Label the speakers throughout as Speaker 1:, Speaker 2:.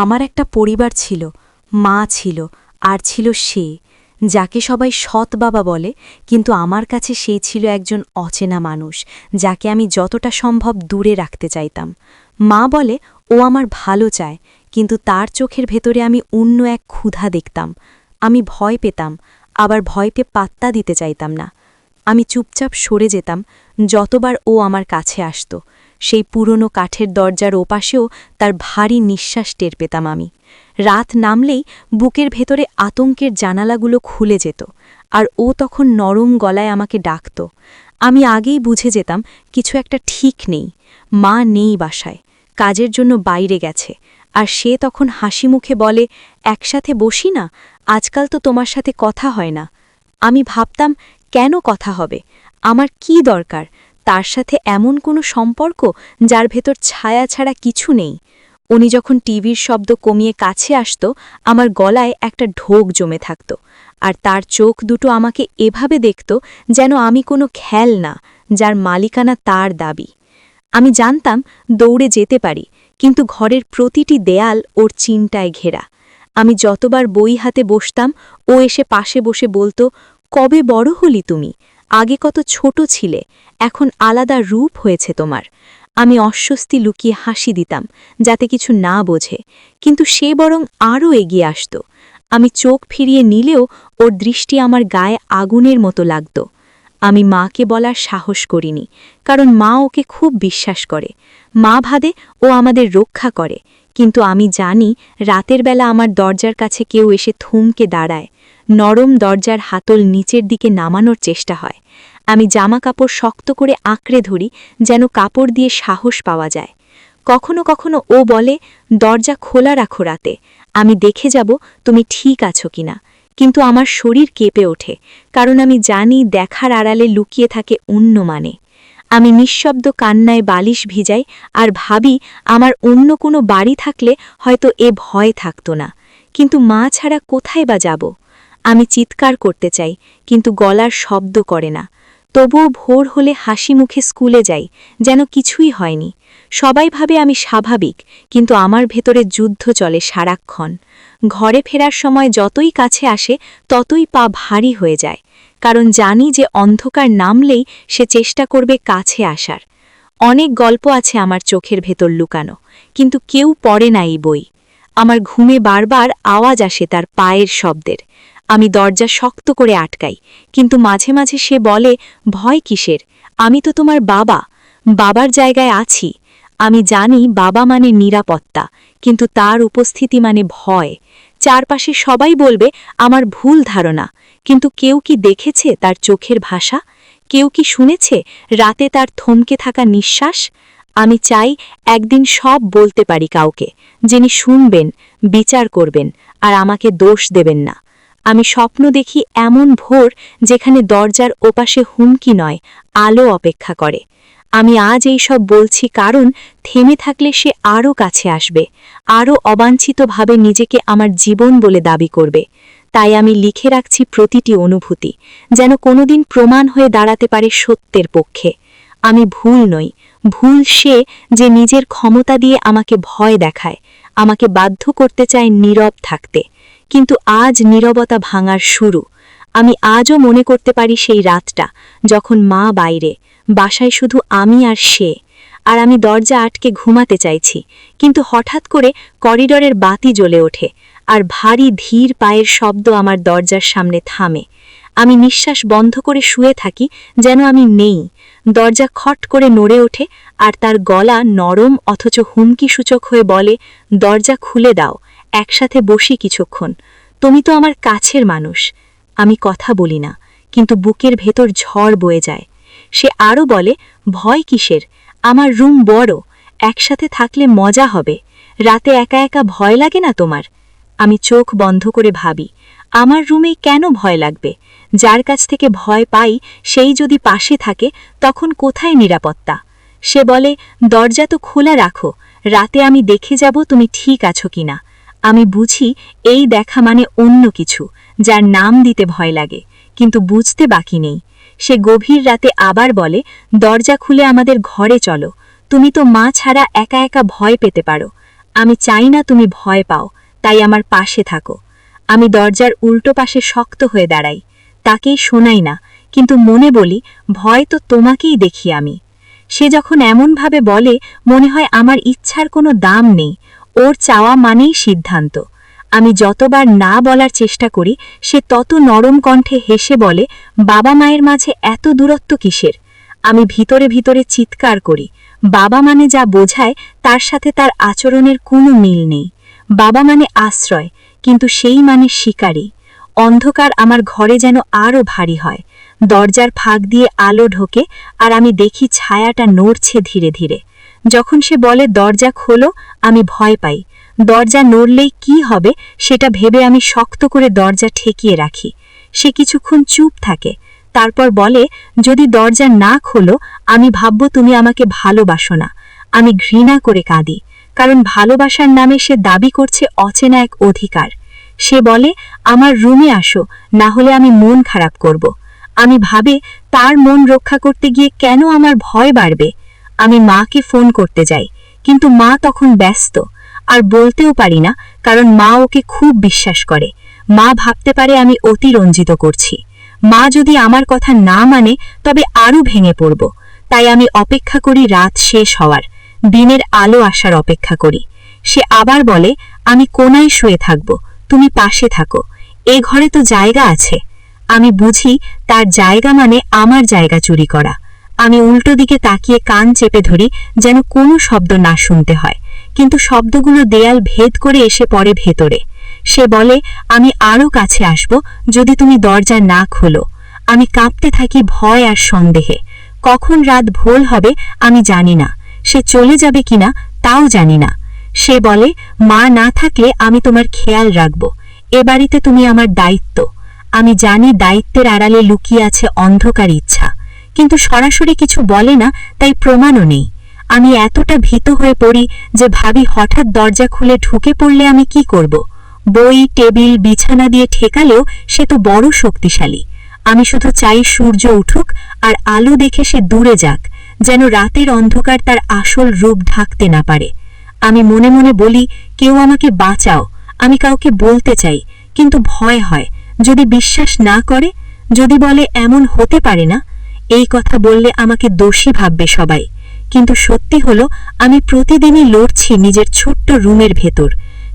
Speaker 1: আমার একটা পরিবার ছিল, মা ছিল, আর ছিল সে, যাকে সবাই সৎ বাবা বলে, কিন্তু আমার কাছে সে ছিল একজন অচেনা মানুষ, যাকে আমি যতটা সম্ভব দূরে রাখতে চাইতাম। মা বলে ও আমার ভালো চায়, কিন্তু তার চোখের ভেতরে আমি অন্য এক ক্ষুধা দেখতাম। আমি ভয় পেতাম, আবার ভয় পেয়ে পাত্তা দিতে চাইতাম না। আমি চুপচাপ সরে যেতাম যতবার ও আমার কাছে আসত। সেই পুরনো কাঠের দরজার ওপাশেও তার ভারী নিঃশ্বাস টের পেতাম আমি। রাত নামলেই বুকের ভেতরে আতঙ্কের জানালাগুলো খুলে যেত, আর ও তখন নরম গলায় আমাকে ডাকত। আমি আগেই বুঝে যেতাম কিছু একটা ঠিক নেই। মা নেই বাসায়, কাজের জন্য বাইরে গেছে, আর সে তখন হাসি মুখে বলে, একসাথে বসি না, আজকাল তো তোমার সাথে কথা হয় না। আমি ভাবতাম, কেন কথা হবে? আমার কি দরকার তার সাথে এমন কোনো সম্পর্ক যার ভেতর ছায়া ছাড়া কিছু নেই? উনি যখন টিভির শব্দ কমিয়ে কাছে আসত, আমার গলায় একটা ঢোক জমে থাকত, আর তার চোখ দুটো আমাকে এভাবে দেখত যেন আমি কোনো খেলনা, যার মালিকানা তার দাবি। আমি জানতাম দৌড়ে যেতে পারি, কিন্তু ঘরের প্রতিটি দেয়াল ওর চিন্তায় ঘেরা। আমি যতবার বই হাতে বসতাম, ও এসে পাশে বসে বলতো, কবে বড় হলি তুমি? আগে কত ছোট ছিলে, এখন আলাদা রূপ হয়েছে তোমার। আমি অস্বস্তি লুকিয়ে হাসি দিতাম, যাতে কিছু না বোঝে, কিন্তু সে বরং আরও এগিয়ে আসত। আমি চোখ ফিরিয়ে নিলেও ওর দৃষ্টি আমার গায়ে আগুনের মতো লাগত। আমি মাকে বলার সাহস করিনি, কারণ মা ওকে খুব বিশ্বাস করে। মা ভাবে ও আমাদের রক্ষা করে, কিন্তু আমি জানি রাতের বেলা আমার দরজার কাছে কেউ এসে থমকে দাঁড়ায়। নরম দরজার হাতল নিচের দিকে নামানোর চেষ্টা হয়। আমি জামা কাপড় শক্ত করে আঁকড়ে ধরি, যেন কাপড় দিয়ে সাহস পাওয়া যায়। কখনো কখনো ও বলে, দরজা খোলা রাখো রাতে, আমি দেখে যাব তুমি ঠিক আছো কিনা। কিন্তু আমার শরীর কেঁপে ওঠে, কারণ আমি জানি দেখার আড়ালে লুকিয়ে থাকে অন্য মানে। আমি নিঃশব্দ কান্নায় বালিশ ভিজাই, আর ভাবি আমার অন্য কোনো বাড়ি থাকলে হয়তো এ ভয় থাকত না। কিন্তু মা ছাড়া কোথায় বা যাব? আমি চিৎকার করতে চাই, কিন্তু গলার শব্দ করে না। তবুও ভোর হলে হাসি মুখে স্কুলে যাই, যেন কিছুই হয়নি। সবাই ভাবে আমি স্বাভাবিক, কিন্তু আমার ভেতরে যুদ্ধ চলে সারাক্ষণ। ঘরে ফেরার সময় যতই কাছে আসে, ততই পা ভারী হয়ে যায়, কারণ জানি যে অন্ধকার নামলেই সে চেষ্টা করবে কাছে আসার। অনেক গল্প আছে আমার চোখের ভেতর লুকানো, কিন্তু কেউ পড়ে না এই বই। আমার ঘুমে বারবার আওয়াজ আসে তার পায়ের শব্দের। আমি দরজা শক্ত করে আটকাই, কিন্তু মাঝে মাঝে সে বলে, ভয় কিসের? আমি তো তোমার বাবা, বাবার জায়গায় আছি। আমি জানি বাবা মানে নিরাপত্তা, কিন্তু তার উপস্থিতি মানে ভয়। চারপাশে সবাই বলবে আমার ভুল ধারণা, কিন্তু কেউ কি দেখেছে তার চোখের ভাষা? কেউ কি শুনেছে রাতে তার থমকে থাকা নিঃশ্বাস? আমি চাই একদিন সব বলতে পারি কাউকে, যিনি শুনবেন, বিচার করবেন, আর আমাকে দোষ দেবেন না। আমি স্বপ্ন দেখি এমন ভোর, যেখানে দরজার ওপাশে হুমকি নয়, আলো অপেক্ষা করে। আমি আজ এই সব বলছি কারণ থেমে থাকলে সে আরও কাছে আসবে, আরও অবাঞ্ছিতভাবে নিজেকে আমার জীবন বলে দাবি করবে। তাই আমি লিখে রাখছি প্রতিটি অনুভূতি, যেন কোনোদিন প্রমাণ হয়ে দাঁড়াতে পারে সত্যের পক্ষে। আমি ভুল নই, ভুল সে যে নিজের ক্ষমতা দিয়ে আমাকে ভয় দেখায়, আমাকে বাধ্য করতে চায় নীরব থাকতে। কিন্তু আজ নীরবতা ভাঙার শুরু। আমি আজও মনে করতে পারি সেই রাতটা, যখন মা বাইরে, বাসায় শুধু আমি আর সে, আর আমি দরজা আটকে ঘুমাতে চাইছি, কিন্তু হঠাৎ করে করিডরের বাতি জ্বলে ওঠে, আর ভারী ধীর পায়ের শব্দ আমার দরজার সামনে থামে। আমি নিঃশ্বাস বন্ধ করে শুয়ে থাকি, যেন আমি নেই। দরজা খট করে নড়ে ওঠে, আর তার গলা নরম অথচ হুমকিসূচক হয়ে বলে, দরজা খুলে দাও, একসাথে বসি কিছুক্ষণ। তুমি তো আমার কাছের মানুষ। আমি কথা বলি না, কিন্তু বুকের ভেতর ঝড় বয়ে যায়। সে আরও বলে, ভয় কিসের? আমার রুম বড়, একসাথে থাকলে মজা হবে। রাতে একা একা ভয় লাগে না তোমার? আমি চোখ বন্ধ করে ভাবি, আমার রুমে কেন ভয় লাগবে? যার কাছ থেকে ভয় পাই সেই যদি পাশে থাকে, তখন কোথায় নিরাপত্তা? সে বলে, দরজা তো খোলা রাখো, রাতে আমি দেখে যাব তুমি ঠিক আছো কিনা। আমি বুঝি এই দেখা মানে অন্য কিছু, যার নাম দিতে ভয় লাগে, কিন্তু বুঝতে বাকি নেই। সে গভীর রাতে আবার বলে, দরজা খুলে আমাদের ঘরে চলো, তুমি তো মা ছাড়া একা একা ভয় পেতে পারো। আমি চাই না তুমি ভয় পাও, তাই আমার পাশে থাকো। আমি দরজার উল্টো পাশে শক্ত হয়ে দাঁড়াই, তাকেই শোনাই না, কিন্তু মনে বলি, ভয় তো তোমাকেই দেখি আমি। সে যখন এমনভাবে বলে, মনে হয় আমার ইচ্ছার কোনো দাম নেই, ওর চাওয়া মানেই সিদ্ধান্ত। আমি যতবার না বলার চেষ্টা করি, সে তত নরম কণ্ঠে হেসে বলে, বাবা মায়ের মাঝে এত দূরত্ব কিসের? আমি ভিতরে ভিতরে চিৎকার করি, বাবা মানে যা বোঝায় তার সাথে তার আচরণের কোনো মিল নেই। বাবা মানে আশ্রয়, কিন্তু সেই মানে শিকারী। অন্ধকার আমার ঘরে যেন আরও ভারী হয়। দরজার ফাঁক দিয়ে আলো ঢোকে, আর আমি দেখি ছায়াটা নড়ছে ধীরে ধীরে। যখন সে বলে দরজা খোলো, আমি ভয় পাই। দরজা নড়লেই কি হবে সেটা ভেবে আমি শক্ত করে দরজা ঠেকিয়ে রাখি। সে কিছুক্ষণ চুপ থাকে, তারপর বলে, যদি দরজা না খোলো, আমি ভাবব তুমি আমাকে ভালোবাসো না। আমি ঘৃণা করে কাঁদি, কারণ ভালোবাসার নামে সে দাবি করছে অচেনা এক অধিকার। সে বলে, আমার রুমে আসো, না হলে আমি মন খারাপ করব। আমি ভাবে, তার মন রক্ষা করতে গিয়ে কেন আমার ভয় বাড়বে। আমি মাকে ফোন করতে যাই, কিন্তু মা তখন ব্যস্ত, আর বলতেও পারি না, কারণ মা ওকে খুব বিশ্বাস করে। মা ভাবতে পারে আমি অতিরঞ্জিত করছি। মা যদি আমার কথা না মানে, তবে আরও ভেঙে পড়ব। তাই আমি অপেক্ষা করি রাত শেষ হওয়ার, দিনের আলো আসার অপেক্ষা করি। সে আবার বলে, আমি কোনায় শুয়ে থাকব, তুমি পাশে থাকো, এ ঘরে তো জায়গা আছে। আমি বুঝি তার জায়গা মানে আমার জায়গা চুরি করা। আমি উল্টো দিকে তাকিয়ে কান চেপে ধরি, যেন কোনো শব্দ না শুনতে হয়, কিন্তু শব্দগুলো দেয়াল ভেদ করে এসে পড়ে ভেতরে। সে বলে, আমি আরও কাছে আসব যদি তুমি দরজা না খোলো। আমি কাঁপতে থাকি ভয় আর সন্দেহে। কখন রাত ভোর হবে আমি জানি না, সে চলে যাবে কিনা তাও জানি না। সে বলে, মা না থাকলে আমি তোমার খেয়াল রাখব, এ বাড়িতে তুমি আমার দায়িত্ব। আমি জানি দায়িত্বের আড়ালে লুকিয়ে আছে অন্ধকার ইচ্ছা, কিন্তু সরাসরি কিছু বলে না, তাই প্রমাণও নেই। আমি এতটা ভীত হয়ে পড়ি যে ভাবি, হঠাৎ দরজা খুলে ঢুকে পড়লে আমি কি করব। বই, টেবিল, বিছানা দিয়ে ঠেকালেও সে তো বড় শক্তিশালী। আমি শুধু চাই সূর্য উঠুক আর আলো দেখে সে দূরে যাক, যেন রাতের অন্ধকার তার আসল রূপ ঢাকতে না পারে। আমি মনে মনে বলি, কেউ আমাকে বাঁচাও। আমি কাউকে বলতে চাই, কিন্তু ভয় হয়, যদি বিশ্বাস না করে, যদি বলে এমন হতে পারে না। এই কথা বললে আমাকে দোষী ভাববে সবাই, কিন্তু সত্যি হলো আমি প্রতিদিনই লড়ছি নিজের ছোট্ট রুমের ভেতর।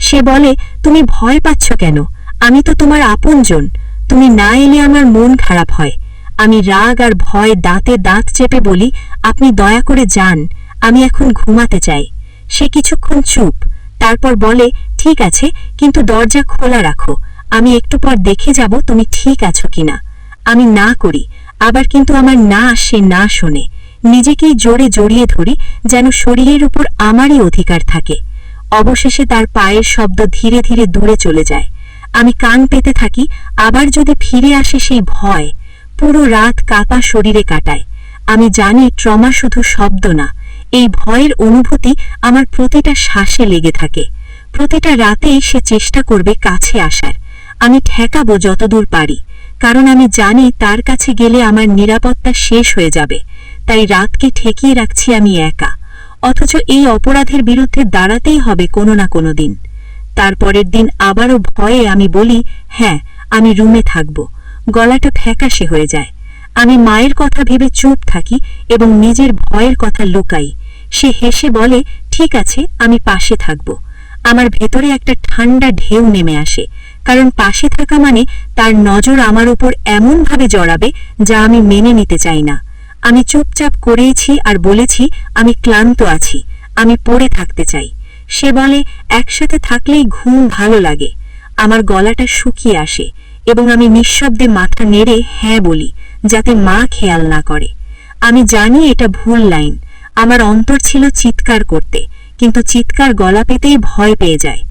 Speaker 1: সে বলে, তুমি ভয় পাচ্ছ কেন? আমি তো তোমার আপনজন, তুমি না এলে আমার মন খারাপ হয়। আমি রাগ আর ভয় দাঁতে দাঁত চেপে বলি, আপনি দয়া করে যান, আমি এখন ঘুমাতে চাই। সে কিছুক্ষণ চুপ, তারপর বলে, ঠিক আছে, কিন্তু দরজা খোলা রাখো, আমি একটু পর দেখে যাব তুমি ঠিক আছো কিনা। আমি না করি, আবার কিন্তু আমার না সে না শোনে। নিজেকেই জোরে জড়িয়ে ধরি, যেন শরীরের উপর আমারই অধিকার থাকে। অবশেষে তার পায়ের শব্দ ধীরে ধীরে দূরে চলে যায়। আমি কান পেতে থাকি, আবার যদি ফিরে আসে সেই ভয়। পুরো রাত কাঁপা শরীরে কাটায়। আমি জানি ট্রমা শুধু শব্দ না, এই ভয়ের অনুভূতি আমার প্রতিটা শ্বাসে লেগে থাকে। প্রতিটা রাতেই সে চেষ্টা করবে কাছে আসার। আমি ঠেকাবো যতদূর পারি, কারণ আমি জানি তার কাছে গেলে আমার নিরাপত্তা শেষ হয়ে যাবে। তাই রাতকে ঠেকিয়ে রাখছি আমি একা, অথচ এই অপরাধের বিরুদ্ধে দাঁড়াতেই হবে কোনো না কোনো দিন। তারপরের দিন আবারও ভয়ে আমি বলি, হ্যাঁ, আমি রুমে থাকব। গলাটা ফ্যাকাশে হয়ে যায়। আমি মায়ের কথা ভেবে চুপ থাকি এবং নিজের ভয়ের কথা লুকাই। সে হেসে বলে, ঠিক আছে, আমি পাশে থাকব। আমার ভেতরে একটা ঠান্ডা ঢেউ নেমে আসে, কারণ পাশে থাকা মানে তার নজর আমার উপর এমনভাবে জড়াবে যা আমি মেনে নিতে চাই না। আমি চুপচাপ করেছি আর বলেছি, আমি ক্লান্ত আছি, আমি পড়ে থাকতে চাই। সে বলে, একসাথে থাকলেই ঘুম ভালো লাগে। আমার গলাটা শুকিয়ে আসে এবং আমি নিঃশব্দে মাথা নেড়ে হ্যাঁ বলি, যাতে মা খেয়াল না করে। আমি জানি এটা ভুল লাইন। আমার অন্তর ছিল চিৎকার করতে, কিন্তু চিৎকার গলা পেতেই ভয় পেয়ে যায়।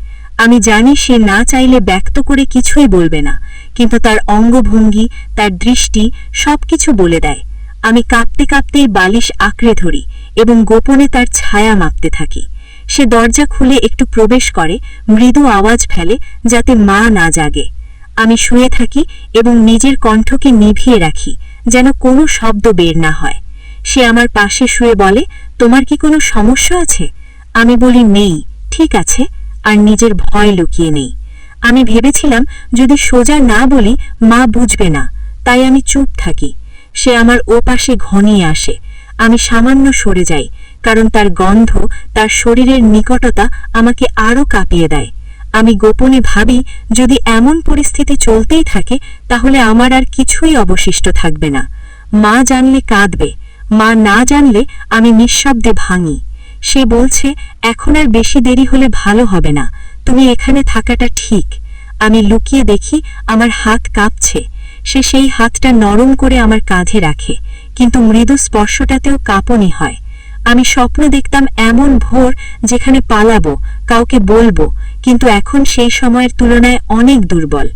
Speaker 1: আমি জানি সে না চাইলে ব্যক্ত করে কিছুই বলবে না, কিন্তু তার অঙ্গভঙ্গি, তার দৃষ্টি সবকিছু বলে দেয়। আমি কাঁপতে কাঁপতেই বালিশ আঁকড়ে ধরি এবং গোপনে তার ছায়া মাপতে থাকি। সে দরজা খুলে একটু প্রবেশ করে, মৃদু আওয়াজ ফেলে যাতে মা না জাগে। আমি শুয়ে থাকি এবং নিজের কণ্ঠকে নিভিয়ে রাখি, যেন কোনো শব্দ বের না হয়। সে আমার পাশে শুয়ে বলে, তোমার কি কোনো সমস্যা আছে? আমি বলি, নেই,
Speaker 2: ঠিক আছে, আর নিজের ভয় লুকিয়ে নেই। আমি ভেবেছিলাম যদি সোজা না বলি মা বুঝবে না, তাই আমি চুপ থাকি। সে আমার ওপাশে ঘনিয়ে আসে। আমি সামান্য সরে যাই, কারণ তার গন্ধ, তার শরীরের নিকটতা আমাকে আরও কাঁপিয়ে দেয়। আমি গোপনে ভাবি, যদি এমন পরিস্থিতি চলতেই থাকে তাহলে আমার আর কিছুই অবশিষ্ট থাকবে না। মা জানলে কাঁদবে, মা না জানলে আমি নিঃশব্দে ভাঙি। সে বলছে, এখন আর বেশি দেরি হলে ভালো হবে না, তুমি এখানে থাকাটা ঠিক। আমি লুকিয়ে দেখি আমার হাত কাঁপছে। সে সেই হাতটা নরম করে আমার কাঁধে রাখে, কিন্তু মৃদু স্পর্শটাতেও কাঁপনি হয়। আমি স্বপ্ন দেখতাম এমন ভোর, যেখানে পালাবো, কাউকে বলবো, কিন্তু এখন সেই সময়ের তুলনায় অনেক দুর্বল।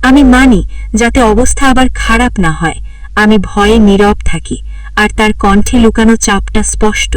Speaker 2: আমি মানি, যাতে অবস্থা আবার খারাপ না হয়। আমি ভয়ে নীরব থাকি, আর তার কণ্ঠে লুকানো চাপটা স্পষ্ট।